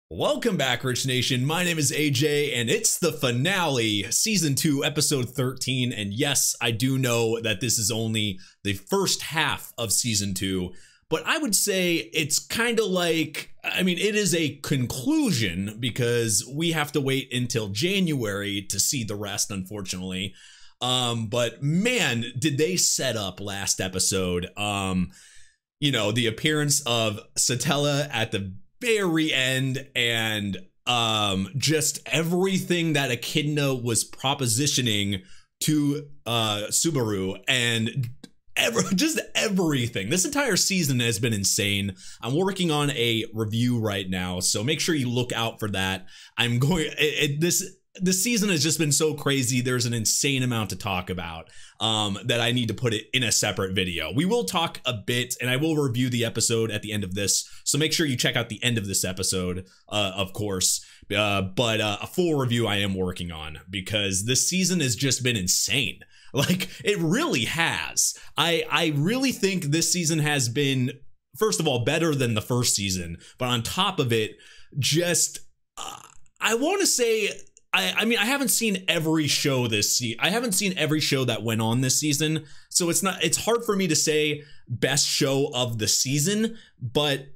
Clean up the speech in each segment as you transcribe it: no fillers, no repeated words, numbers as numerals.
Welcome back, Rich Nation. My name is AJ, and it's the finale, Season 2, Episode 13. And yes, I do know that this is only the first half of Season 2, but I would say it's kind of like, it is a conclusion because we have to wait until January to see the rest, unfortunately. But man, did they set up last episode. The appearance of Satella at the very end, and just everything that Echidna was propositioning to Subaru, and just everything. This entire season has been insane. I'm working on a review right now, so make sure you look out for that. This season has just been so crazy. There's an insane amount to talk about that I need to put it in a separate video. We will talk a bit, and I will review the episode at the end of this. So make sure you check out the end of this episode, of course. But a full review I am working on because this season has just been insane. Like, it really has. I really think this season has been, first of all, better than the first season. But on top of it, just, I want to say, I haven't seen every show this season. I haven't seen every show that went on this season, so it's hard for me to say best show of the season, but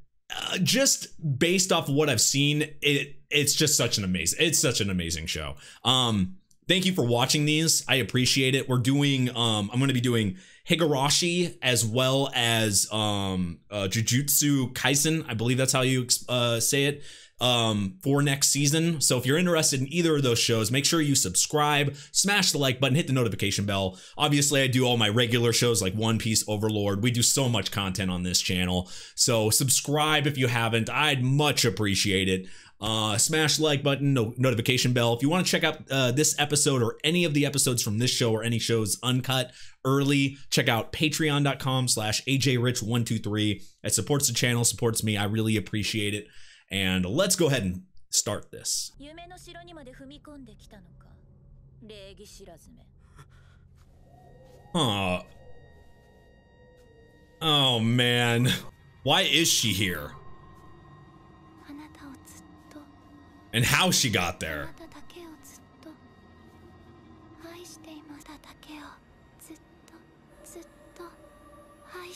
just based off of what I've seen, it's just such an amazing show. Thank you for watching these. I appreciate it. We're doing I'm going to be doing Higurashi as well as Jujutsu Kaisen. I believe that's how you say it. For next season. So if you're interested in either of those shows, make sure you subscribe, smash the like button, hit the notification bell. Obviously, I do all my regular shows like One Piece, Overlord. We do so much content on this channel. So subscribe if you haven't. I'd much appreciate it. Smash the like button, notification bell. If you want to check out this episode or any of the episodes from this show or any shows uncut early, check out patreon.com/ajrich123. It supports the channel, supports me. I really appreciate it. And let's go ahead and start this. Huh. Oh man. Why is she here? And how she got there?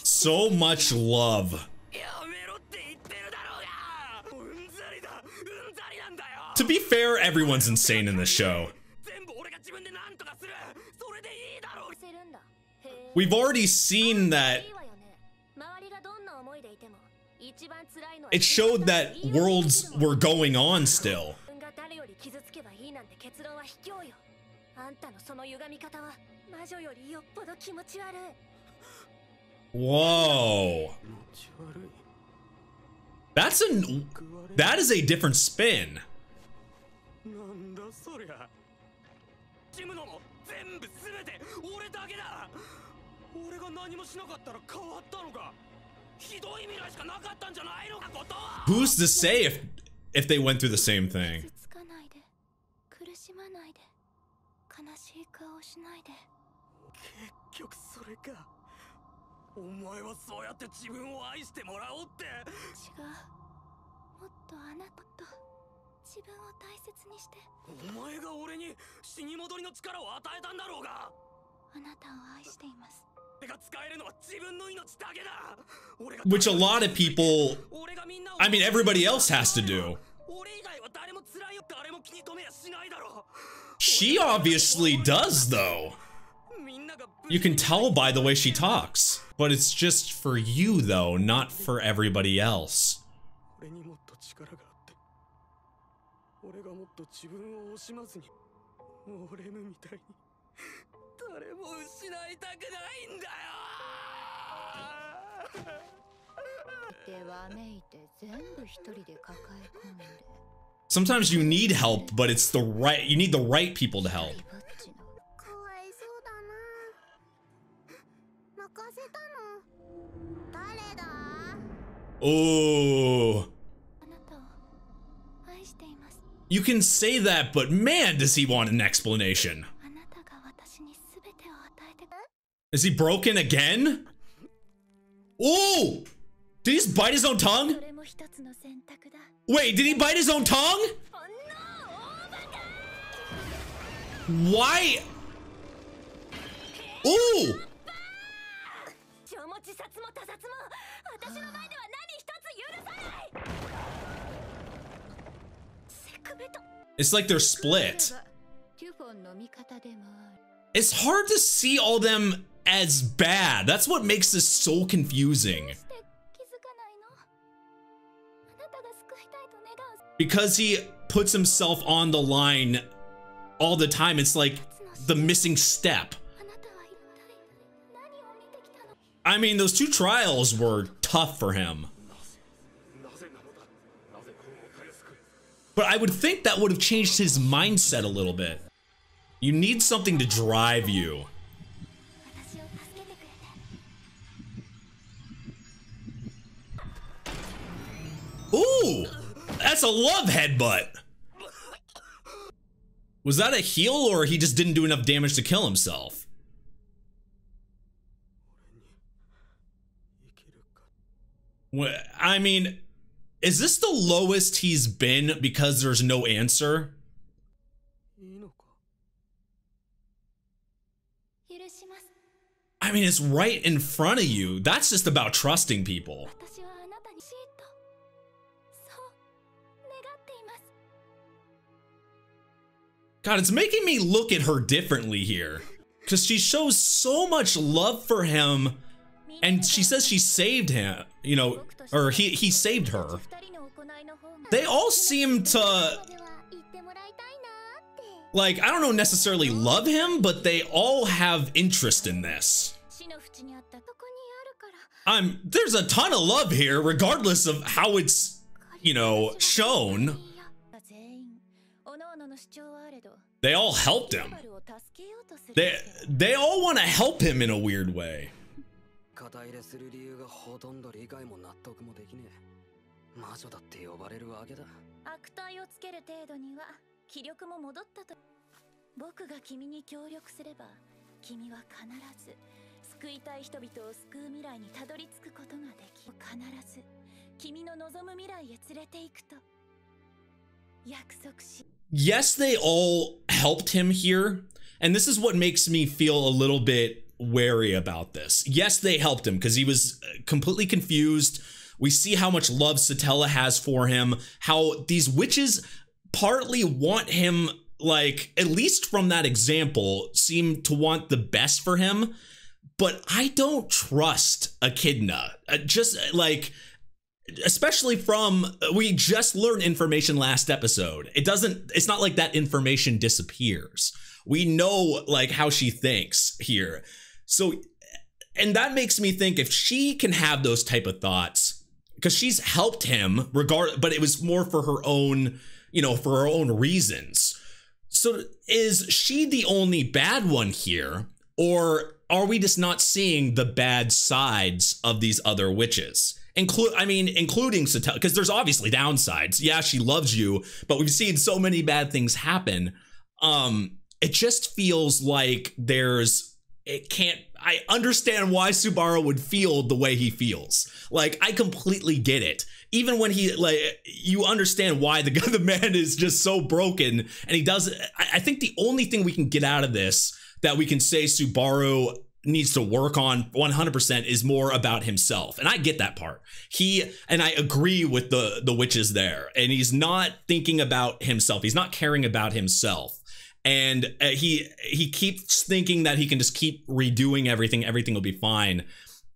So much love. To be fair, everyone's insane in this show. We've already seen that. It showed that worlds were going on still. Whoa. That is a different spin. Who's to say if they went through the same thing? Which a lot of people, everybody else has to do. She obviously does, though. You can tell by the way she talks. But it's just for you, though, not for everybody else. Sometimes you need help, but it's you need the right people to help. Oh. You can say that, but man, does he want an explanation. Is he broken again? Oh! Did he just bite his own tongue? Wait, did he bite his own tongue? Why? Ooh! It's like they're split. It's hard to see all them as bad. That's what makes this so confusing. Because he puts himself on the line all the time, it's like the missing step. I mean, those 2 trials were tough for him. But I would think that would have changed his mindset a little bit. You need something to drive you. Ooh! That's a love headbutt! Was that a heal, or he just didn't do enough damage to kill himself? I mean, is this the lowest he's been because there's no answer? I mean, it's right in front of you. That's just about trusting people. God, it's making me look at her differently here. Because she shows so much love for him. And she says she saved him, you know, or he saved her. They all seem to, like, I don't know necessarily love him, but they all have interest in this. There's a ton of love here, regardless of how it's, you know, shown. They all helped him. They all want to help him in a weird way. Yes, they all helped him here, and this is what makes me feel a little bit wary about this. Yes, they helped him because he was completely confused. We see how much love Satella has for him, how these witches partly want him, like, at least from that example, seem to want the best for him. But I don't trust Echidna. Just like, especially from, we just learned information last episode. It's not like that information disappears. We know like how she thinks here. So, and that makes me think if she can have those type of thoughts, because she's helped him but it was more for her own, you know, for her own reasons. So is she the only bad one here? Or are we just not seeing the bad sides of these other witches? Including Satella, because there's obviously downsides. Yeah, she loves you, but we've seen so many bad things happen. It just feels like I understand why Subaru would feel the way he feels. Like, I completely get it. Even when you understand why the man is just so broken, and he does. I think the only thing we can get out of this that we can say Subaru needs to work on 100% is more about himself. And I get that part. And I agree with the witches there. And he's not thinking about himself. He's not caring about himself. And he keeps thinking that he can just keep redoing everything. Everything will be fine.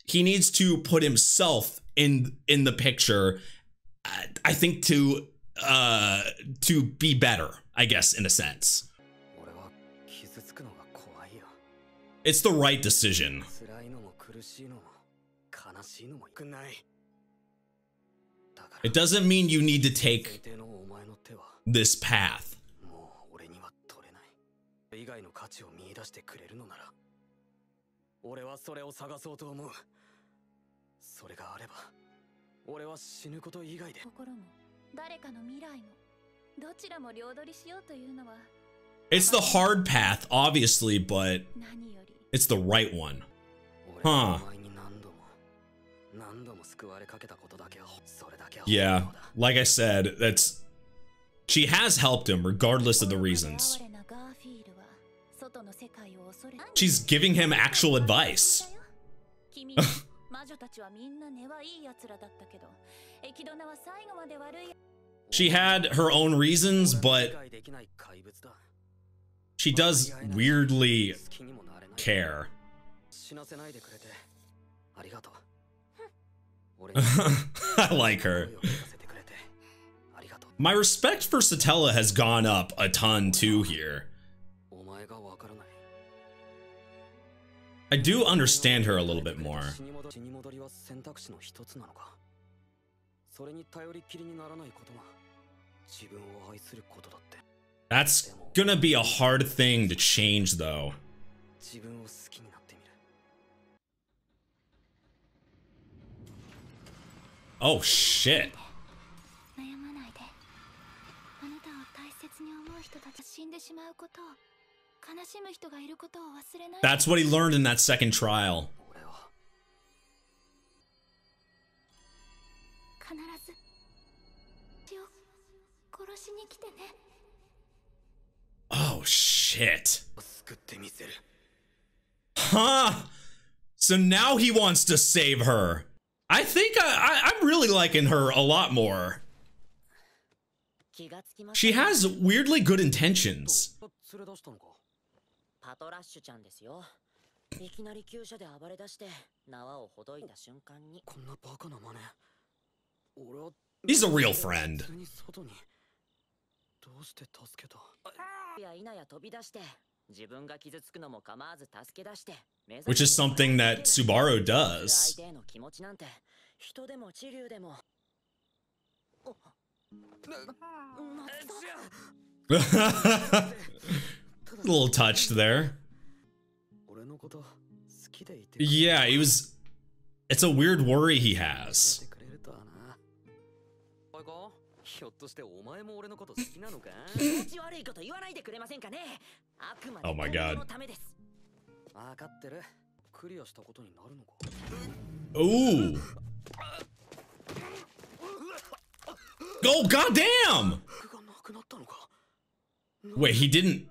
He needs to put himself in the picture, I think, to be better, I guess, in a sense. It's the right decision. It doesn't mean you need to take this path. It's the hard path, obviously, but it's the right one. Huh. Yeah, like I said, she has helped him regardless of the reasons. She's giving him actual advice. She had her own reasons, but she does weirdly care. I like her. My respect for Satella has gone up a ton too here. I do understand her a little bit more. That's gonna be a hard thing to change though. Oh shit. That's what he learned in that second trial. Oh shit. Huh? So now he wants to save her. I think I'm really liking her a lot more. She has weirdly good intentions. He's a real friend. Which is something that Subaru does. A little touched there. Yeah, he was. It's a weird worry he has. Oh my god. Ooh. Oh goddamn! Wait, he didn't.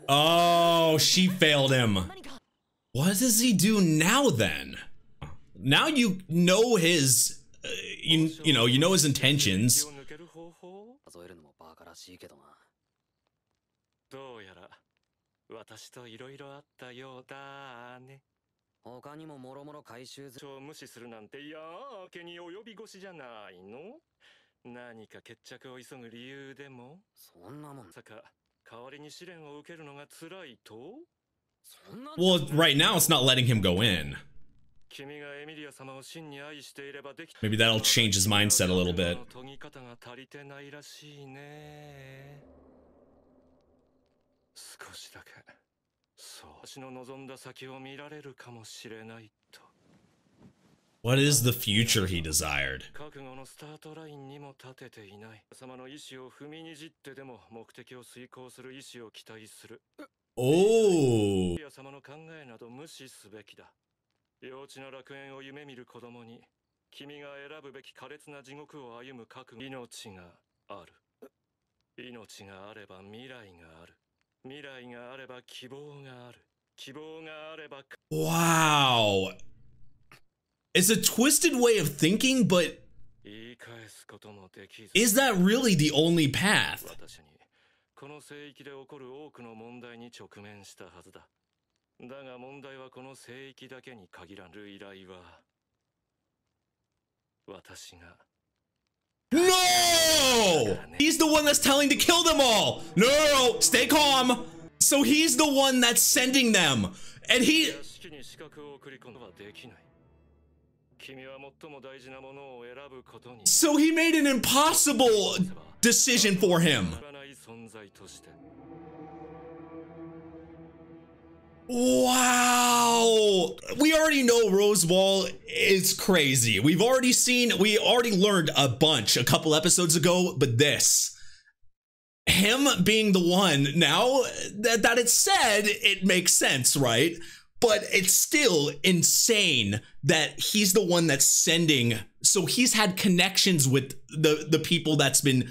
Oh, she failed him. What does he do now then? Now you know his, you know his intentions. Well, right now it's not letting him go in. Maybe that'll change his mindset a little bit. What is the future he desired? Oh. Wow. It's a twisted way of thinking, but is that really the only path? No! He's the one that's telling to kill them all. No, stay calm. So he's the one that's sending them. And he... So he made an impossible decision for him. Wow. We already know Rosewall is crazy. We already learned a bunch a couple episodes ago, but this, him being the one, now that it's said, it makes sense, right? But it's still insane that he's the one that's sending. So he's had connections with the people that's been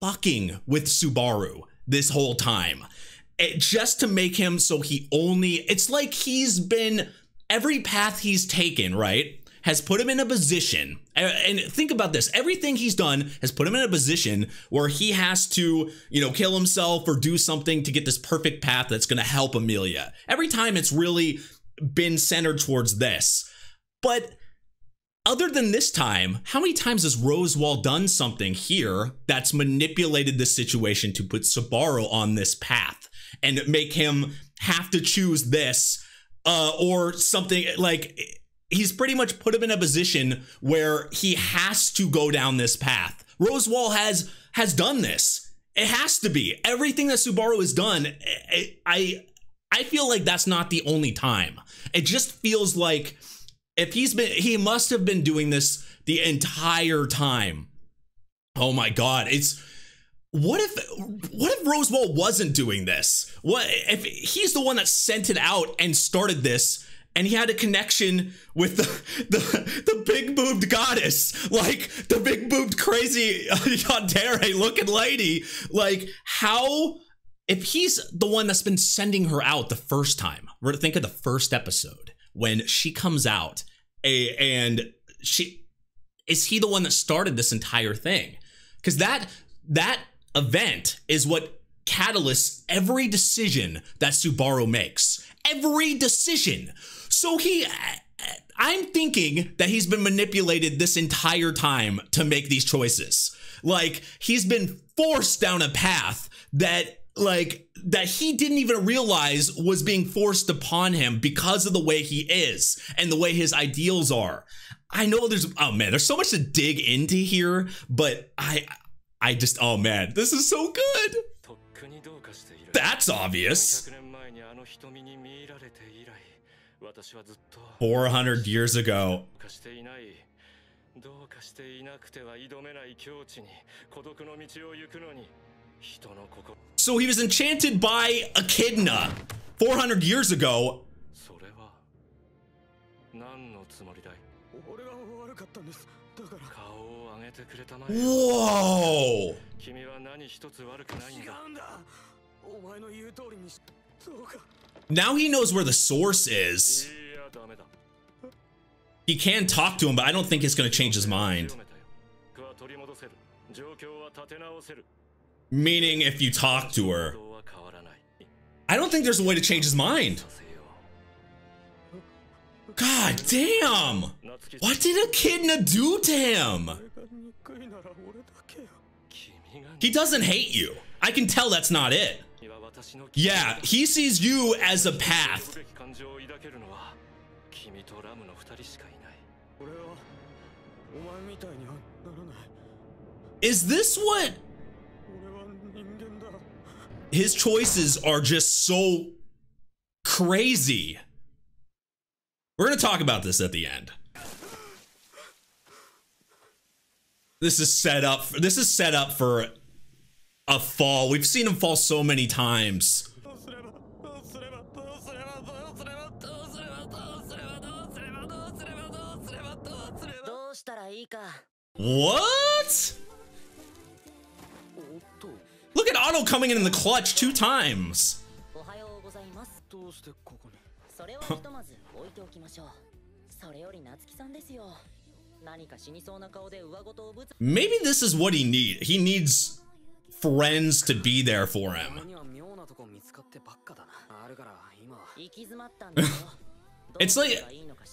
fucking with Subaru this whole time. Just to make him so he only, it's like he's been, every path he's taken, right, has put him in a position, and think about this, everything he's done has put him in a position where he has to, you know, kill himself or do something to get this perfect path that's going to help Amelia. Every time it's really been centered towards this. But other than this time, how many times has Roswaal done something here that's manipulated the situation to put Subaru on this path and make him have to choose this or something? Like, he's pretty much put him in a position where he has to go down this path. Roswaal has done this. It has to be. Everything that Subaru has done, I feel like that's not the only time. It just feels like if he must have been doing this the entire time. Oh my God. What if Roswaal wasn't doing this? What if he's the one that sent it out and started this, and he had a connection with the big boobed goddess, like the big boobed crazy Yandere looking lady? Like, how, if he's the one that's been sending her out the first time, we're to think of the first episode when she comes out, and is he the one that started this entire thing? Because that event is what catalysts every decision that Subaru makes. Every decision. So I'm thinking that he's been manipulated this entire time to make these choices. Like, he's been forced down a path that he didn't even realize was being forced upon him because of the way he is and the way his ideals are. I know there's so much to dig into here, but I just, oh man, this is so good. That's obvious. 400 years ago. So he was enchanted by Echidna 400 years ago. Whoa! Now he knows where the source is. He can talk to him, but I don't think it's going to change his mind. Meaning, if you talk to her. I don't think there's a way to change his mind. God damn! What did Echidna do to him? He doesn't hate you. I can tell that's not it. Yeah, he sees you as a path. Is this what? His choices are just so crazy. We're gonna talk about this at the end. This is set up for a fall. We've seen him fall so many times. What? Look at Otto coming in the clutch 2 times. Maybe this is what he needs. He needs friends to be there for him. It's like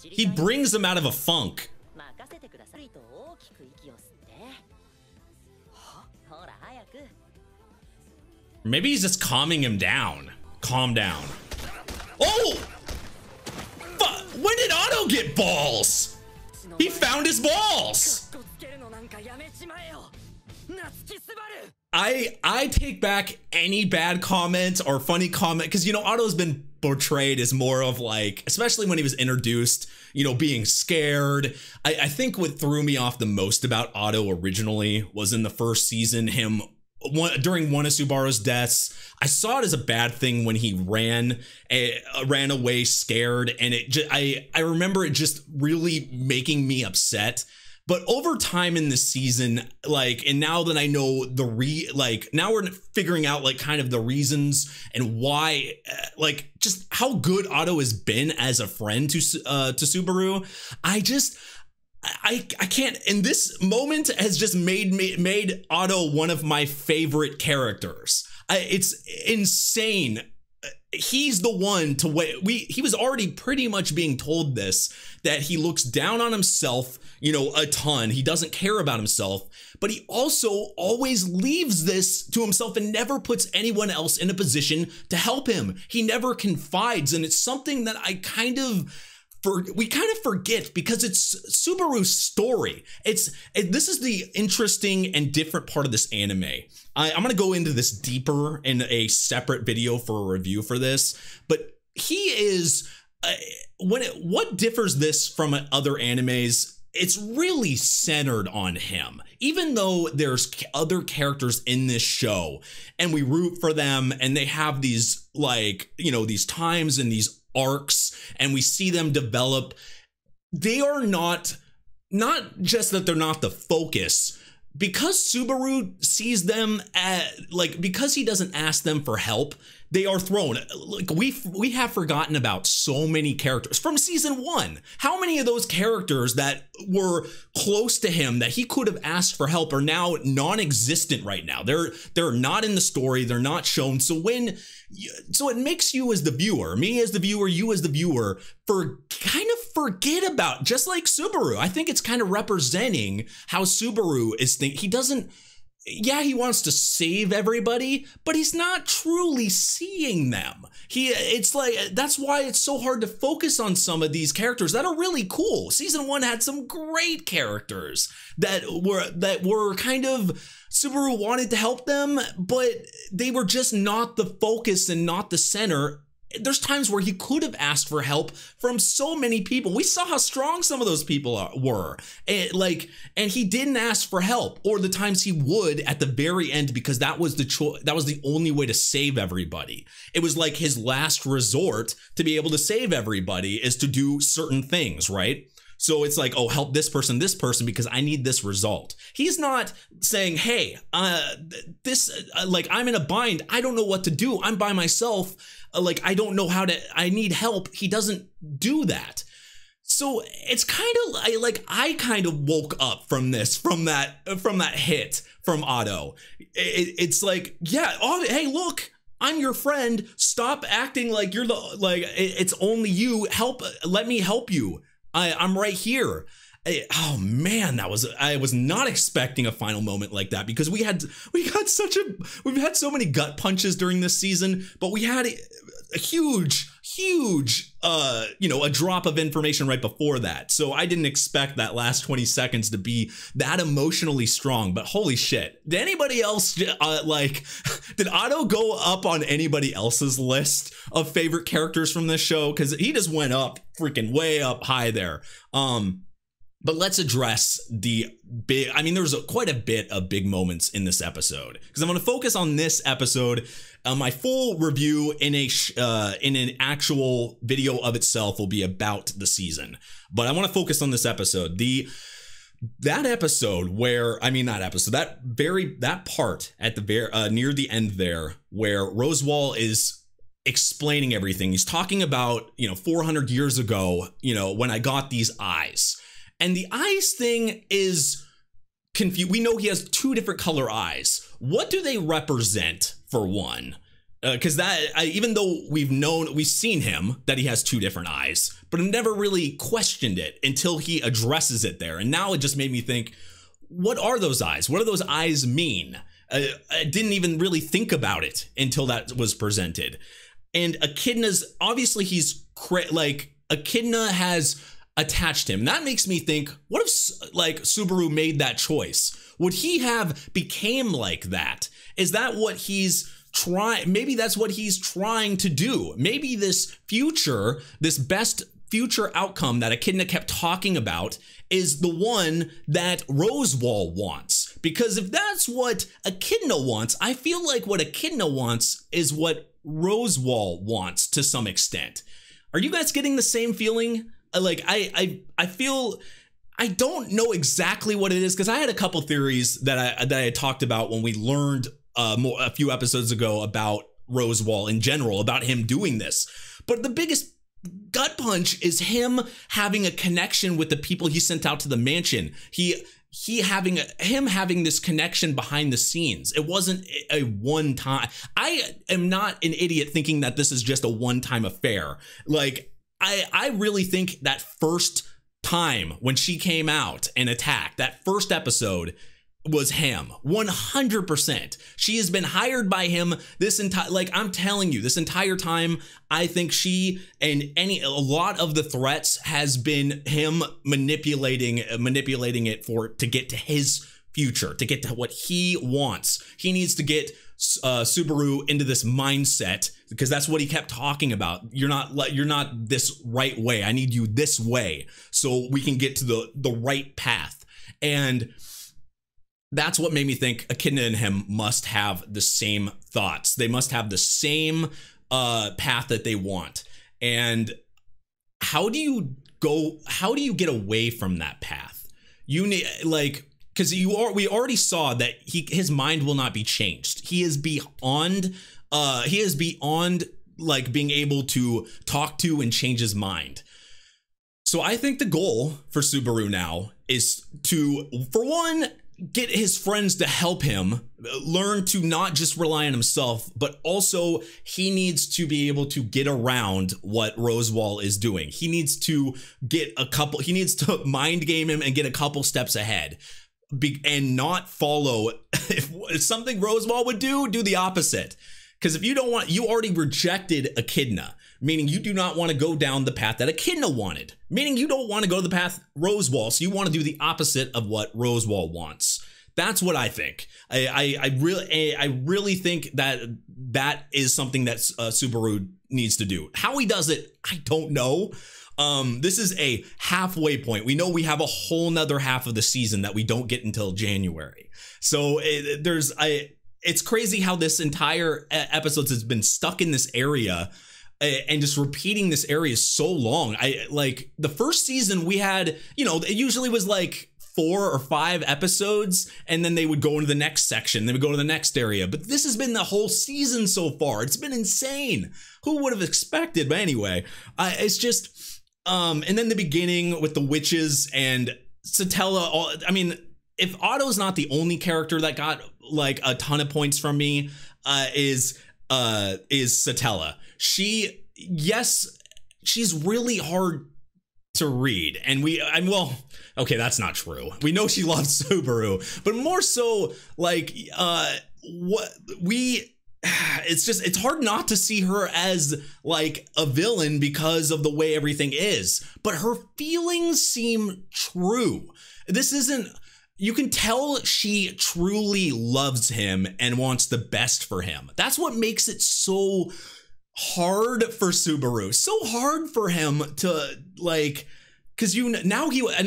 he brings them out of a funk. Maybe he's just calming him down. Calm down. Oh! When did Otto get balls? He found his balls. I take back any bad comment or funny comment, because, you know, Otto's been portrayed as more of like, especially when he was introduced, you know, being scared. I think what threw me off the most about Otto originally was in the first season, him during one of Subaru's deaths. I saw it as a bad thing when he ran away scared, and I remember it just really making me upset. But over time in this season, like, and now that I know now we're figuring out like kind of the reasons and why, like just how good Otto has been as a friend to Subaru. I can't, and this moment has just made Otto one of my favorite characters. It's insane. He's the one to he was already pretty much being told this, that he looks down on himself, you know, a ton. He doesn't care about himself, but he also always leaves this to himself and never puts anyone else in a position to help him. He never confides, and it's something that we kind of forget because it's Subaru's story. This is the interesting and different part of this anime. I'm going to go into this deeper in a separate video for a review for this, but he is what differs this from other animes. It's really centered on him, even though there's other characters in this show and we root for them and they have these, like, you know, these times and these arcs and we see them develop. They are not just that they're not the focus, because Subaru sees them because he doesn't ask them for help, they are thrown. Like we have forgotten about so many characters from season 1. How many of those characters that were close to him that he could have asked for help are now non-existent right now. They're not in the story. They're not shown. So it makes you as the viewer, me as the viewer, you as the viewer, kind of forget about, just like Subaru. I think it's kind of representing how Subaru is thinking. He doesn't. Yeah, he wants to save everybody, but he's not truly seeing them. It's like, that's why it's so hard to focus on some of these characters that are really cool. Season 1 had some great characters that were kind of, Subaru wanted to help them, but they were just not the focus and not the center. There's times where he could have asked for help from so many people. We saw how strong some of those people were, and he didn't ask for help. Or the times he would at the very end, because that was the only way to save everybody. It was like his last resort to be able to save everybody is to do certain things, right? So it's like, oh, help this person, because I need this result. He's not saying, hey, I'm in a bind. I don't know what to do. I'm by myself. I don't know I need help. He doesn't do that. So it's kind of I kind of woke up from that hit from Otto. It's like, yeah, hey, look, I'm your friend. Stop acting like you're it's only you. Let me help you. I'm right here. Oh man, I was not expecting a final moment like that, because we've had so many gut punches during this season, but we had a huge a drop of information right before that. So I didn't expect that last 20 seconds to be that emotionally strong, but holy shit. Did anybody else did Otto go up on anybody else's list of favorite characters from this show? Because he just went up freaking way up high there. But let's address the big, there's quite a bit of big moments in this episode, because I'm going to focus on this episode. My full review in an actual video of itself will be about the season, but I want to focus on this episode. That part at the near the end there, where Roswaal is explaining everything. He's talking about, 400 years ago, when I got these eyes. And the eyes thing is confused. We know he has 2 different color eyes. What do they represent, for one? Because even though we've seen him that he has 2 different eyes, but I've never really questioned it until he addresses it there. And now it just made me think, what are those eyes? What do those eyes mean? I didn't even really think about it until that was presented. And Echidna's, obviously Echidna has attached him. That makes me think, what if Subaru made that choice? Would he have became like that? Is that what he's trying? Maybe that's what he's trying to do. Maybe this best future outcome that Echidna kept talking about is the one that Roswaal wants. because if that's what Echidna wants, I feel like what Echidna wants is what Rosewall wants to some extent. Are you guys getting the same feeling? Like, I feel, I don't know exactly what it is, because I had a couple theories that I had talked about when we learned a few episodes ago about Rosewall in general, about him doing this. But the biggest gut punch is him having a connection with the people he sent out to the mansion. Him having this connection behind the scenes. It wasn't a one time. I am not an idiot thinking that this is just a one-time affair. Like, I really think that first time when she came out and attacked, that first episode, was him. 100%. She has been hired by him this entire, like, I'm telling you, this entire time. I think she and a lot of the threats has been him manipulating it to get to his future, to get to what he wants. He needs to get Subaru into this mindset, because that's what he kept talking about. You're not this right way. I need you this way so we can get to the right path. And that's what made me think Echidna and him must have the same thoughts. They must have the same path that they want. And how do you get away from that path? You need, like, because we already saw that his mind will not be changed. He is beyond like being able to talk to and change his mind. So I think the goal for Subaru now is to, for one, get his friends to help him learn to not just rely on himself, but also he needs to be able to get around what Rosewall is doing. He needs to he needs to mind game him and get a couple steps ahead, and not follow if something Rosewall would do the opposite. Because if you don't want, you already rejected Echidna, meaning you do not want to go down the path that Echidna wanted, meaning you don't want to go to the path Rosewall, so you want to do the opposite of what Rosewall wants. That's what I think. I really think that is something that Subaru needs to do. How he does it, I don't know. This is a halfway point. We know we have a whole nother half of the season that we don't get until January. So it's crazy how this entire episode has been stuck in this area and just repeating this area so long. Like the first season we had, it usually was like 4 or 5 episodes, and then they would go into the next section. They would go to the next area. But this has been the whole season so far. It's been insane. Who would have expected? But anyway, it's just, and then the beginning with the witches and Satella. I mean, if Otto's not the only character that got like a ton of points from me, is Satella. She's really hard to read, and well, okay, that's not true. We know she loves Subaru, but more so like it's hard not to see her as like a villain because of the way everything is, but her feelings seem true. This isn't, you can tell she truly loves him and wants the best for him. That's what makes it so hard for Subaru, so hard for him to like, because and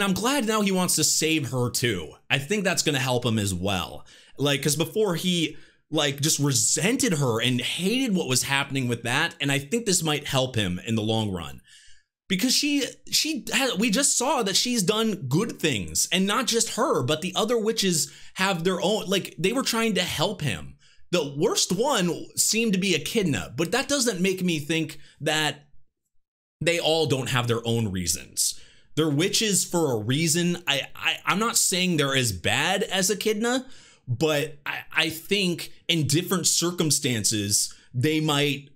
I'm glad now he wants to save her too. I think that's going to help him as well. Like, because before he like just resented her and hated what was happening with that. And I think this might help him in the long run. Because we just saw that she's done good things, and not just her, but the other witches have their own, like they were trying to help him. The worst one seemed to be Echidna, but that doesn't make me think that they all don't have their own reasons. They're witches for a reason. I'm not saying they're as bad as Echidna, but I think in different circumstances, they might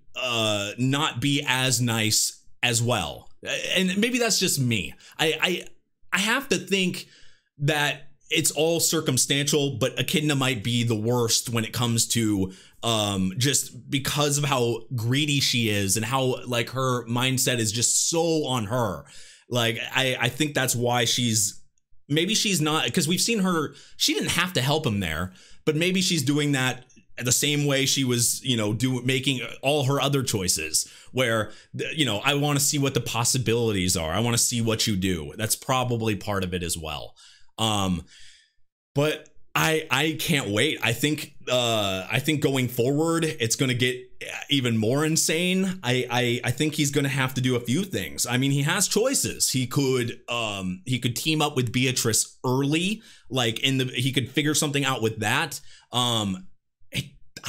not be as nice as well. And maybe that's just me. I have to think that it's all circumstantial, but Echidna might be the worst when it comes to just because of how greedy she is and how like her mindset is just so on her. Like I think that's why maybe she's not, because we've seen her, she didn't have to help him there, but maybe she's doing that the same way she was, making all her other choices where, I want to see what the possibilities are. I want to see what you do. That's probably part of it as well. But I can't wait. I think going forward, it's going to get even more insane. I think he's going to have to do a few things. I mean, he has choices. He could team up with Beatrice early, like he could figure something out with that.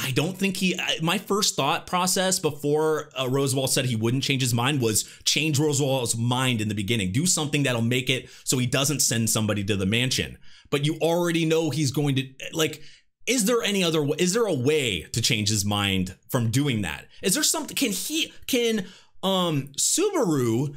I don't think my first thought process before Roswaal said he wouldn't change his mind was change Roswaal's mind in the beginning. Do something that'll make it so he doesn't send somebody to the mansion. But you already know he's going to, like, is there a way to change his mind from doing that? Is there something, can Subaru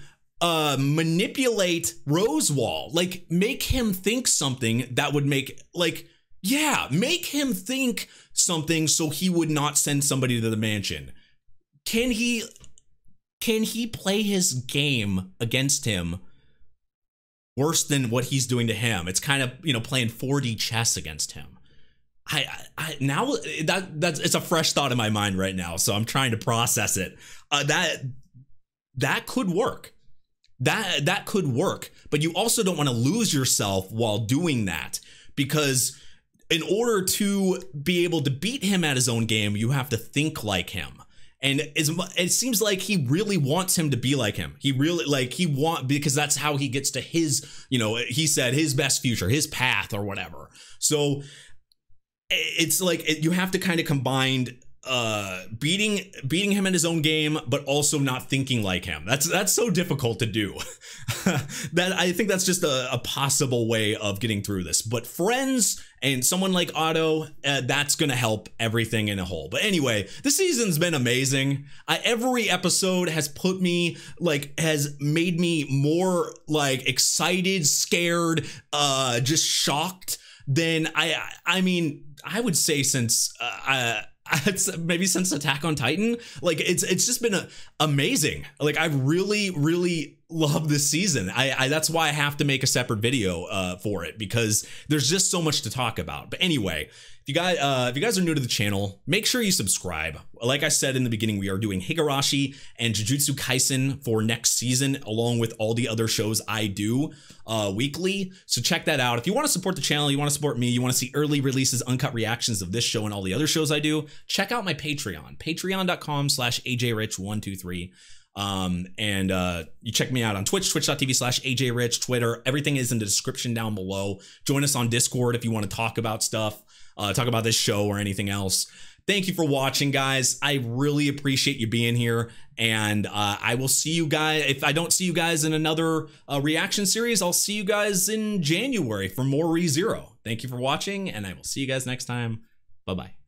manipulate Roswaal? Like, make him think something that would make, like, yeah, make him think something so he would not send somebody to the mansion. Can he play his game against him worse than what he's doing to him? It's kind of, you know, playing 4D chess against him. Now it's a fresh thought in my mind right now, so I'm trying to process it. That could work. That could work, but you also don't want to lose yourself while doing that, because in order to be able to beat him at his own game, you have to think like him. And it seems like he really wants him to be like him. He really, like, because that's how he gets to his, you know, he said his best future, his path or whatever. So it's like you have to kind of combine beating him in his own game, but also not thinking like him. That's so difficult to do. That I think that's just a possible way of getting through this. But friends and someone like Otto, that's gonna help everything in a whole. But anyway, this season's been amazing. Every episode has has made me more like excited, scared, just shocked than I mean, I would say since maybe since Attack on Titan. Like, it's just been amazing. Like, I really love this season. That's why I have to make a separate video for it, because there's just so much to talk about. But anyway, if you guys are new to the channel, make sure you subscribe. Like I said in the beginning, we are doing Higurashi and Jujutsu Kaisen for next season, along with all the other shows I do weekly. So check that out. If you want to support the channel, you want to support me, you want to see early releases, uncut reactions of this show and all the other shows I do, check out my Patreon, patreon.com/ajrich123. You check me out on Twitch, twitch.tv/ajrich, Twitter. Everything is in the description down below. Join us on Discord if you want to talk about stuff, talk about this show or anything else. Thank you for watching, guys. I really appreciate you being here, and I will see you guys. If I don't see you guys in another reaction series, I'll see you guys in January for more rezero. Thank you for watching, and I will see you guys next time. Bye-bye.